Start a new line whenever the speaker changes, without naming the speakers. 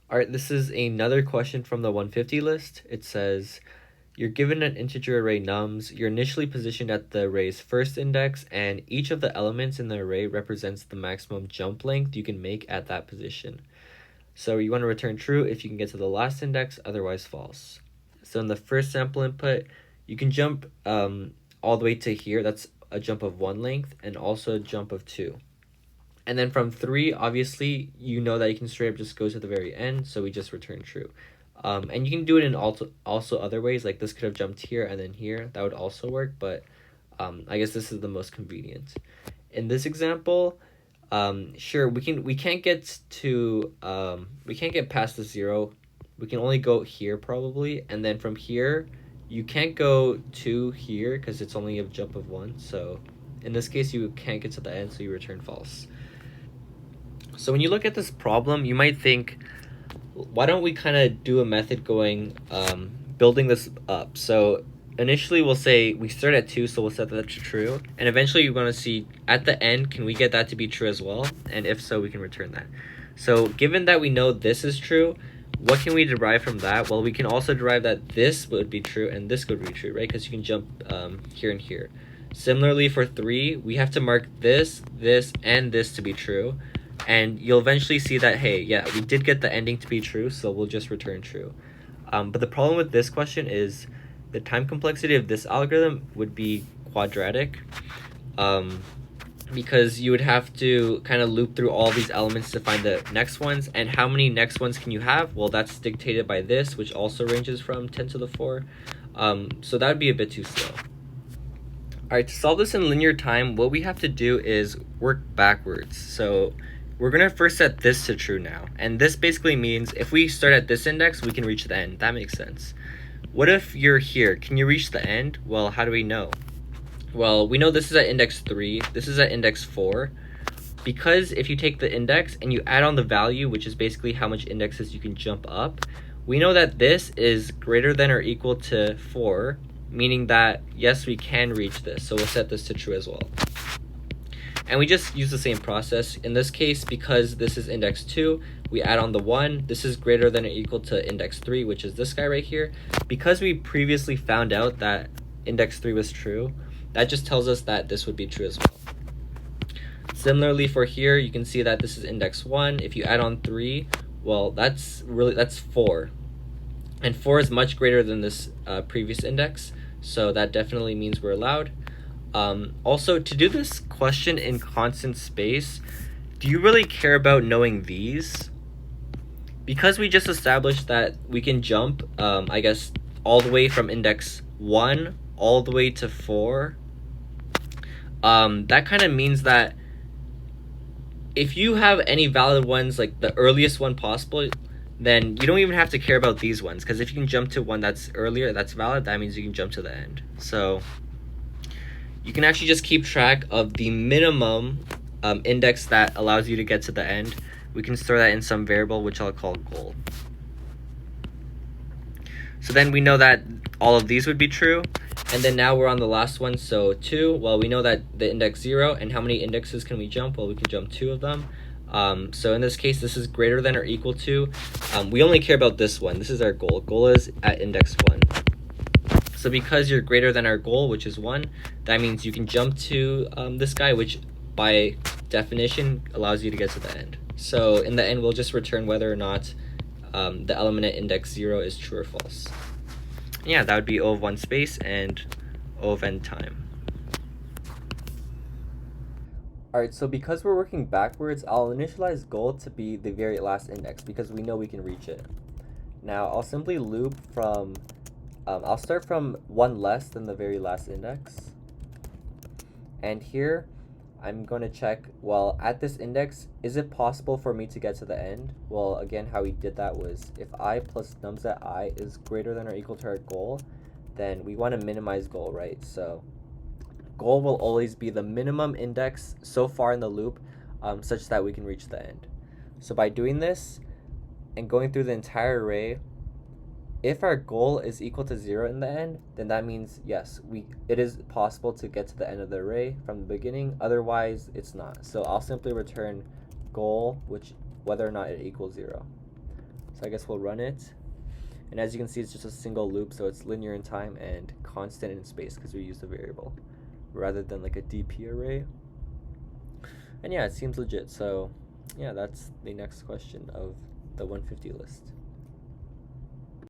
All right, this is another question from the 150 list. It says, you're given an integer array nums. You're initially positioned at the array's first index, and each of the elements in the array represents the maximum jump length you can make at that position. So you want to return true if you can get to the last index, otherwise false. So in the first sample input, you can jump all the way to here. That's a jump of 1 length, and also a jump of 2. And then from 3, obviously, you know that you can straight up just go to the very end, so we just return true. And you can do it in also other ways, like this could have jumped here and then here. That would also work, but I guess this is the most convenient. In this example, sure, we can't get to we can't get past the 0. We can only go here probably, and then from here, you can't go to here because it's only a jump of 1. So in this case, you can't get to the end, so you return false. So when you look at this problem, you might think, why don't we kind of do a method going, building this up? So initially we'll say we start at 2, so we'll set that to true. And eventually you're going to see at the end, can we get that to be true as well? And if so, we can return that. So given that we know this is true, what can we derive from that? Well, we can also derive that this would be true and this would be true, right? Because you can jump here and here. Similarly for 3, we have to mark this, this, and this to be true. And you'll eventually see that, hey, yeah, we did get the ending to be true, so we'll just return true. But the problem with this question is the time complexity of this algorithm would be quadratic, because you would have to kind of loop through all these elements to find the next ones. And how many next ones can you have? Well, that's dictated by this, which also ranges from 10 to the 4. So that would be a bit too slow. All right, to solve this in linear time, what we have to do is work backwards. So we're going to first set this to true now. And this basically means if we start at this index, we can reach the end. That makes sense. What if you're here? Can you reach the end? Well, how do we know? Well, we know this is at index 3. This is at index 4. Because if you take the index and you add on the value, which is basically how much indexes you can jump up, we know that this is greater than or equal to 4, meaning that, yes, we can reach this. So we'll set this to true as well. And we just use the same process. In this case, because this is index 2, we add on the 1. This is greater than or equal to index 3, which is this guy right here. Because we previously found out that index 3 was true, that just tells us that this would be true as well. Similarly for here, you can see that this is index 1. If you add on 3, well, that's 4. And 4 is much greater than this previous index, so that definitely means we're allowed. Also, to do this question in constant space, do you really care about knowing these? Because we just established that we can jump, I guess, all the way from index 1 all the way to 4, that kind of means that if you have any valid ones, like the earliest one possible, then you don't even have to care about these ones, because if you can jump to one that's earlier, that's valid, that means you can jump to the end. So you can actually just keep track of the minimum index that allows you to get to the end. We can store that in some variable, which I'll call goal. So then we know that all of these would be true. And then now we're on the last one, so 2. Well, we know that the index 0, and how many indexes can we jump? Well, we can jump 2 of them. So in this case, this is greater than or equal to. We only care about this one. This is our goal. Goal is at index 1. So because you're greater than our goal, which is 1, that means you can jump to this guy, which by definition allows you to get to the end. So in the end, we'll just return whether or not the element at index 0 is true or false. Yeah, that would be O of 1 space and O of n time. Alright, so because we're working backwards, I'll initialize goal to be the very last index because we know we can reach it. Now, I'll simply loop from, I'll start from 1 less than the very last index. And here, I'm going to check, well, at this index, is it possible for me to get to the end? Well, again, how we did that was if I plus nums at I is greater than or equal to our goal, then we want to minimize goal, right? So goal will always be the minimum index so far in the loop, such that we can reach the end. So by doing this and going through the entire array, if our goal is equal to 0 in the end, then that means, yes, it is possible to get to the end of the array from the beginning. Otherwise, it's not. So I'll simply return goal, which whether or not it equals 0. So I guess we'll run it. And as you can see, it's just a single loop, so it's linear in time and constant in space because we used a variable rather than like a DP array. And yeah, it seems legit. So yeah, that's the next question of the 150 list.